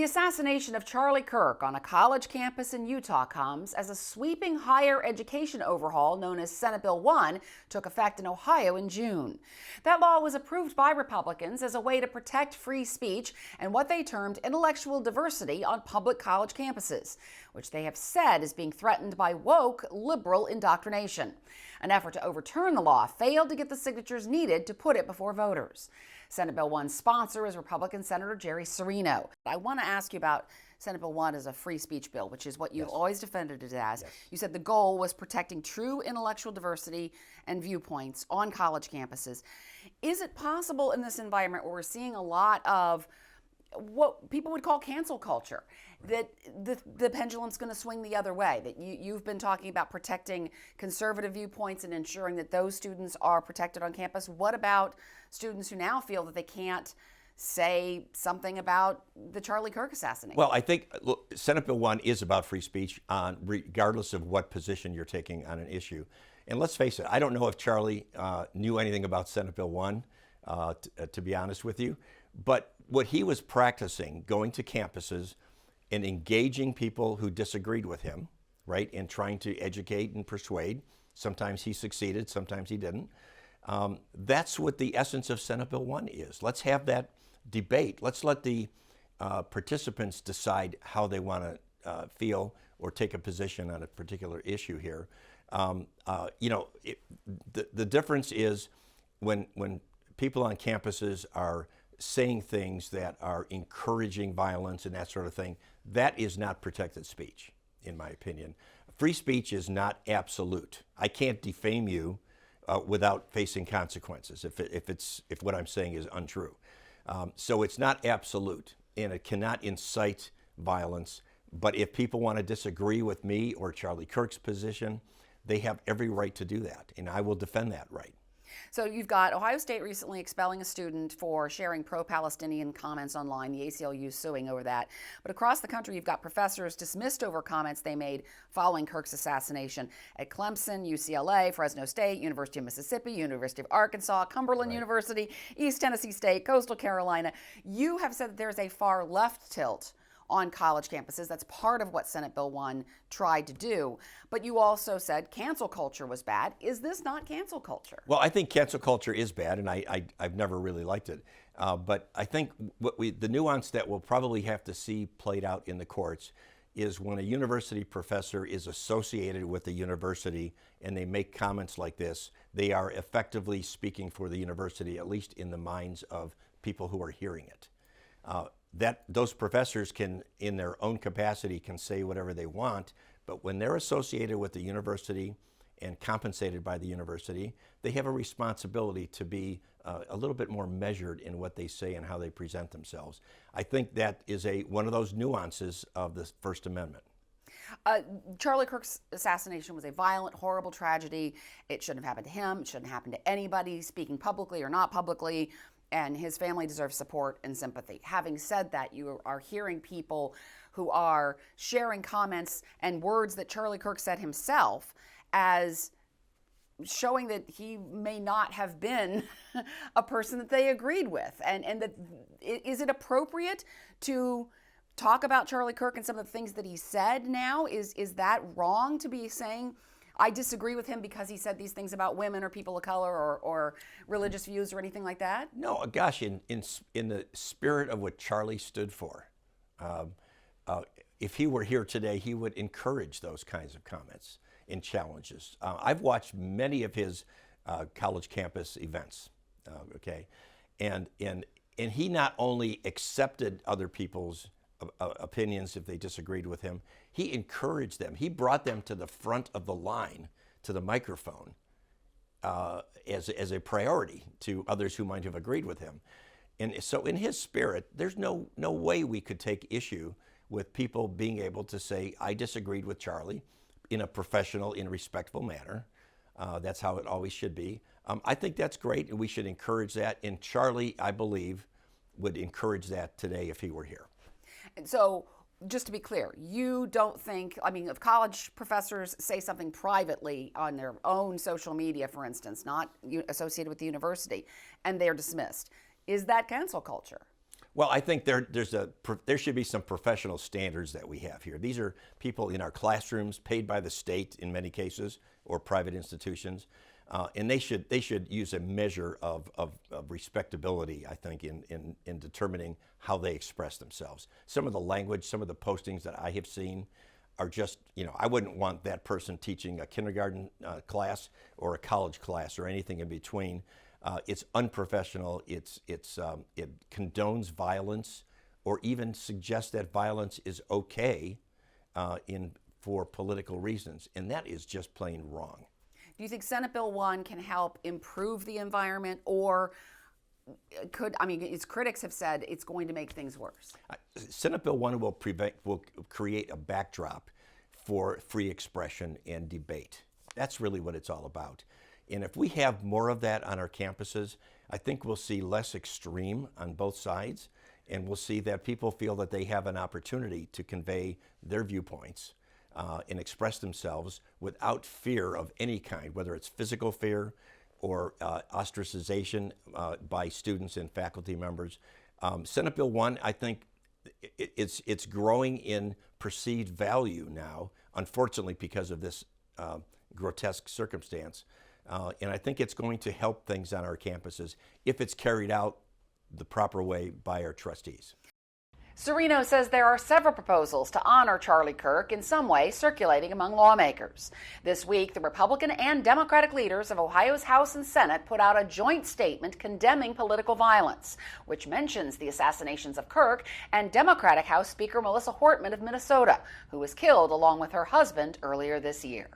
The assassination of Charlie Kirk on a college campus in Utah comes as a sweeping higher education overhaul known as Senate Bill 1 took effect in Ohio in June. That law was approved by Republicans as a way to protect free speech and what they termed intellectual diversity on public college campuses, which they have said is being threatened by woke liberal indoctrination. An effort to overturn the law failed to get the signatures needed to put it before voters. Senate Bill 1's sponsor is Republican Senator Jerry Cirino. I want to ask you about Senate Bill 1 as a free speech bill, which is what you've always defended it as. Yes. You said the goal was protecting true intellectual diversity and viewpoints on college campuses. Is it possible in this environment where we're seeing a lot of what people would call cancel culture, that the pendulum's going to swing the other way, that you've been talking about protecting conservative viewpoints and ensuring that those students are protected on campus? What about students who now feel that they can't say something about the Charlie Kirk assassination? Well, I think Senate Bill 1 is about free speech regardless of what position you're taking on an issue. And let's face it, I don't know if Charlie knew anything about Senate Bill 1, to be honest with you. But what he was practicing, going to campuses and engaging people who disagreed with him, right, and trying to educate and persuade. Sometimes he succeeded, sometimes he didn't. That's what the essence of Senate Bill 1 is. Let's have that debate. Let's let the participants decide how they want to feel or take a position on a particular issue here. The difference is when people on campuses are saying things that are encouraging violence and that sort of thing, that is not protected speech, in my opinion. Free speech is not absolute. I can't defame you without facing consequences if what I'm saying is untrue. So it's not absolute, and it cannot incite violence. But if people want to disagree with me or Charlie Kirk's position, they have every right to do that, and I will defend that right. So you've got Ohio State recently expelling a student for sharing pro-Palestinian comments online, the ACLU suing over that. But across the country, you've got professors dismissed over comments they made following Kirk's assassination at Clemson, UCLA, Fresno State, University of Mississippi, University of Arkansas, Cumberland University, East Tennessee State, Coastal Carolina. You have said that there's a far left tilt on college campuses. That's part of what Senate Bill 1 tried to do. But you also said cancel culture was bad. Is this not cancel culture? Well, I think cancel culture is bad, and I've never really liked it. But I think the nuance that we'll probably have to see played out in the courts is when a university professor is associated with the university and they make comments like this, they are effectively speaking for the university, at least in the minds of people who are hearing it. That those professors can, in their own capacity, can say whatever they want, but when they're associated with the university and compensated by the university, they have a responsibility to be a little bit more measured in what they say and how they present themselves. I think that is one of those nuances of the First Amendment. Charlie Kirk's assassination was a violent, horrible tragedy. It shouldn't have happened to him. It shouldn't happen to anybody, speaking publicly or not publicly. And his family deserves support and sympathy. Having said that, you are hearing people who are sharing comments and words that Charlie Kirk said himself as showing that he may not have been a person that they agreed with. And that, is it appropriate to talk about Charlie Kirk and some of the things that he said now? Is that wrong to be saying, I disagree with him because he said these things about women or people of color or religious views or anything like that? No, gosh, in the spirit of what Charlie stood for, if he were here today, he would encourage those kinds of comments and challenges. I've watched many of his college campus events, and he not only accepted other people's opinions if they disagreed with him, he encouraged them. He brought them to the front of the line, to the microphone, as a priority to others who might have agreed with him. And so in his spirit, there's no way we could take issue with people being able to say, I disagreed with Charlie in a professional, in a respectful manner. That's how it always should be. I think that's great, and we should encourage that. And Charlie, I believe, would encourage that today if he were here. And so, just to be clear, you don't think, if college professors say something privately on their own social media, for instance, not associated with the university, and they're dismissed, is that cancel culture? Well, I think there should be some professional standards that we have here. These are people in our classrooms paid by the state in many cases or private institutions, and they should use a measure of respectability, I think, in determining how they express themselves. Some of the language, some of the postings that I have seen are just, I wouldn't want that person teaching a kindergarten class or a college class or anything in between. It's unprofessional. It condones violence, or even suggests that violence is okay for political reasons, and that is just plain wrong. Do you think Senate Bill 1 can help improve the environment, or its critics have said it's going to make things worse? Senate Bill 1 will create a backdrop for free expression and debate. That's really what it's all about. And if we have more of that on our campuses, I think we'll see less extreme on both sides, and we'll see that people feel that they have an opportunity to convey their viewpoints and express themselves without fear of any kind, whether it's physical fear or ostracization by students and faculty members. Senate Bill 1, I think it's growing in perceived value now, unfortunately, because of this grotesque circumstance. And I think it's going to help things on our campuses if it's carried out the proper way by our trustees. Cirino says there are several proposals to honor Charlie Kirk in some way circulating among lawmakers. This week, the Republican and Democratic leaders of Ohio's House and Senate put out a joint statement condemning political violence, which mentions the assassinations of Kirk and Democratic House Speaker Melissa Hortman of Minnesota, who was killed along with her husband earlier this year.